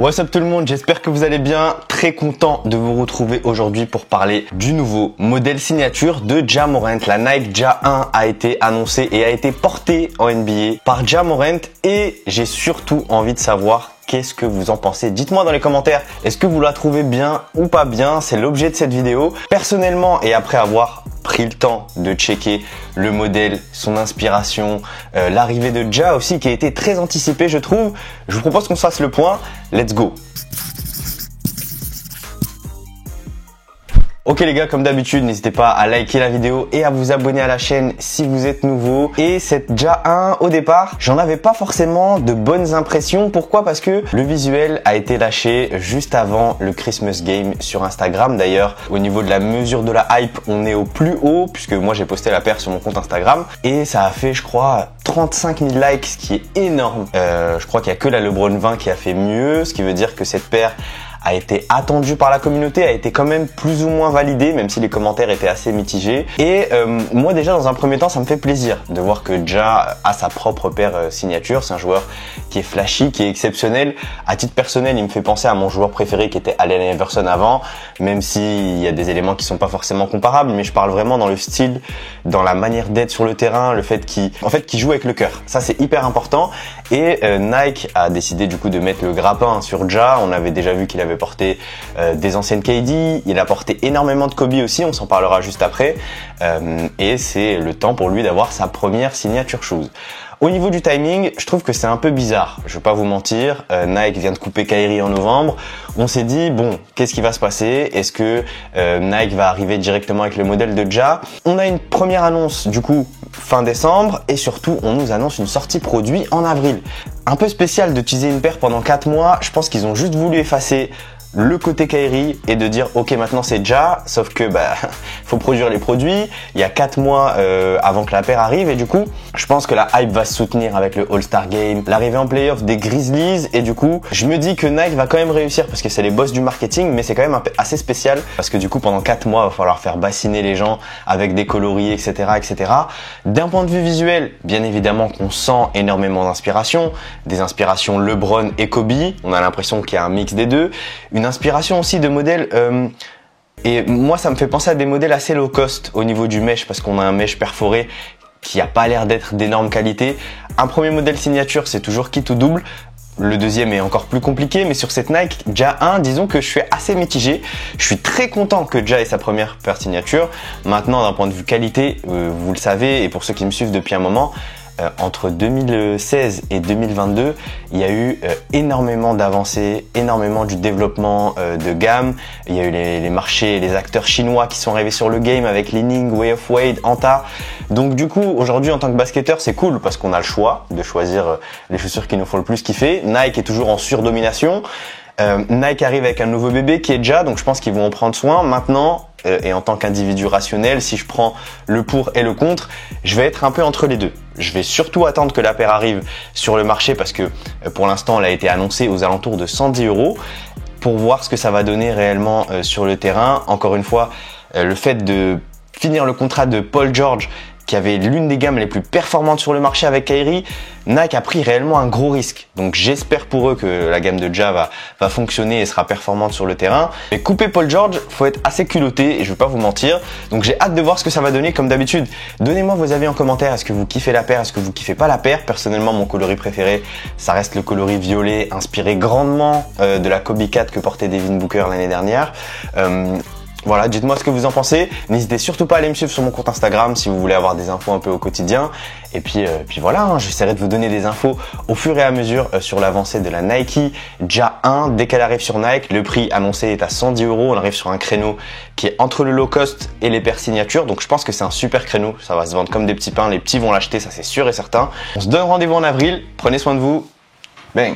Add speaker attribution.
Speaker 1: What's up tout le monde, j'espère que vous allez bien. Très content de vous retrouver aujourd'hui pour parler du nouveau modèle signature de Ja Morant. La Nike Ja 1 a été annoncée et a été portée en NBA par Ja Morant et j'ai surtout envie de savoir qu'est-ce que vous en pensez. Dites-moi dans les commentaires, est-ce que vous la trouvez bien ou pas bien? C'est l'objet de cette vidéo. Personnellement, et après avoir pris le temps de checker le modèle, son inspiration, l'arrivée de Ja aussi qui a été très anticipée je trouve, je vous propose qu'on se fasse le point. Let's go! Ok les gars, comme d'habitude, n'hésitez pas à liker la vidéo et à vous abonner à la chaîne si vous êtes nouveau. Et cette Ja 1, au départ, j'en avais pas forcément de bonnes impressions. Pourquoi? Parce que le visuel a été lâché juste avant le Christmas Game sur Instagram. D'ailleurs, au niveau de la mesure de la hype, on est au plus haut puisque moi j'ai posté la paire sur mon compte Instagram. Et ça a fait, je crois, 35 000 likes, ce qui est énorme. Je crois qu'il y a que la LeBron 20 qui a fait mieux, ce qui veut dire que cette paire a été attendu par la communauté, a été quand même plus ou moins validé, même si les commentaires étaient assez mitigés. Et moi déjà dans un premier temps, ça me fait plaisir de voir que Ja a sa propre paire signature. C'est un joueur qui est flashy, qui est exceptionnel. À titre personnel, il me fait penser à mon joueur préféré qui était Allen Iverson avant, même s'il y a des éléments qui sont pas forcément comparables, mais je parle vraiment dans le style, dans la manière d'être sur le terrain, le fait qu'il joue avec le cœur. Ça c'est hyper important. Et Nike a décidé du coup de mettre le grappin sur Ja. On avait déjà vu qu'il avait porté des anciennes KD, il a porté énormément de Kobe aussi, on s'en parlera juste après, et c'est le temps pour lui d'avoir sa première signature shoes. Au niveau du timing, je trouve que c'est un peu bizarre, je vais pas vous mentir. Nike vient de couper Kyrie en novembre, on s'est dit bon, qu'est-ce qui va se passer? Est-ce que Nike va arriver directement avec le modèle de Ja? On a une première annonce du coup fin décembre et surtout on nous annonce une sortie produit en avril. Un peu spécial d'utiliser une paire pendant 4 mois, je pense qu'ils ont juste voulu effacer le côté Kyrie et de dire ok maintenant c'est Ja, sauf que faut produire les produits, il y a 4 mois avant que la paire arrive et du coup je pense que la hype va se soutenir avec le All-Star Game, l'arrivée en playoff des Grizzlies et du coup je me dis que Nike va quand même réussir parce que c'est les boss du marketing, mais c'est quand même assez spécial parce que du coup pendant 4 mois il va falloir faire bassiner les gens avec des coloris etc. D'un point de vue visuel, bien évidemment qu'on sent énormément d'inspiration, des inspirations LeBron et Kobe, on a l'impression qu'il y a un mix des deux, une inspiration aussi de modèles et moi ça me fait penser à des modèles assez low cost au niveau du mesh parce qu'on a un mesh perforé qui a pas l'air d'être d'énorme qualité. Un premier modèle signature c'est toujours kit ou double, le deuxième est encore plus compliqué, mais sur cette Nike Ja 1, disons que je suis assez mitigé. Je suis très content que Ja ait sa première paire signature. Maintenant d'un point de vue qualité, vous le savez et pour ceux qui me suivent depuis un moment, entre 2016 et 2022, il y a eu énormément d'avancées, énormément du développement de gamme. Il y a eu les marchés, les acteurs chinois qui sont arrivés sur le game avec Li-Ning, Way of Wade, Anta. Donc du coup, aujourd'hui en tant que basketteur, c'est cool parce qu'on a le choix de choisir les chaussures qui nous font le plus kiffer. Nike est toujours en surdomination. Nike arrive avec un nouveau bébé qui est Ja, donc je pense qu'ils vont en prendre soin. Maintenant, et en tant qu'individu rationnel, si je prends le pour et le contre, je vais être un peu entre les deux. Je vais surtout attendre que la paire arrive sur le marché parce que pour l'instant, elle a été annoncée aux alentours de 110 € pour voir ce que ça va donner réellement sur le terrain. Encore une fois, le fait de finir le contrat de Paul George, qui avait l'une des gammes les plus performantes sur le marché avec Kyrie, Nike a pris réellement un gros risque. Donc j'espère pour eux que la gamme de Ja va fonctionner et sera performante sur le terrain. Mais couper Paul George, faut être assez culotté et je vais pas vous mentir. Donc j'ai hâte de voir ce que ça va donner comme d'habitude. Donnez-moi vos avis en commentaire. Est-ce que vous kiffez la paire? Est-ce que vous kiffez pas la paire? Personnellement, mon coloris préféré, ça reste le coloris violet, inspiré grandement de la Kobe 4 que portait Devin Booker l'année dernière. Voilà, dites-moi ce que vous en pensez. N'hésitez surtout pas à aller me suivre sur mon compte Instagram si vous voulez avoir des infos un peu au quotidien. Et puis voilà, j'essaierai de vous donner des infos au fur et à mesure sur l'avancée de la Nike Ja 1. Dès qu'elle arrive sur Nike, le prix annoncé est à 110 €. On arrive sur un créneau qui est entre le low cost et les paires signatures. Donc je pense que c'est un super créneau. Ça va se vendre comme des petits pains. Les petits vont l'acheter, ça c'est sûr et certain. On se donne rendez-vous en avril. Prenez soin de vous. Bang!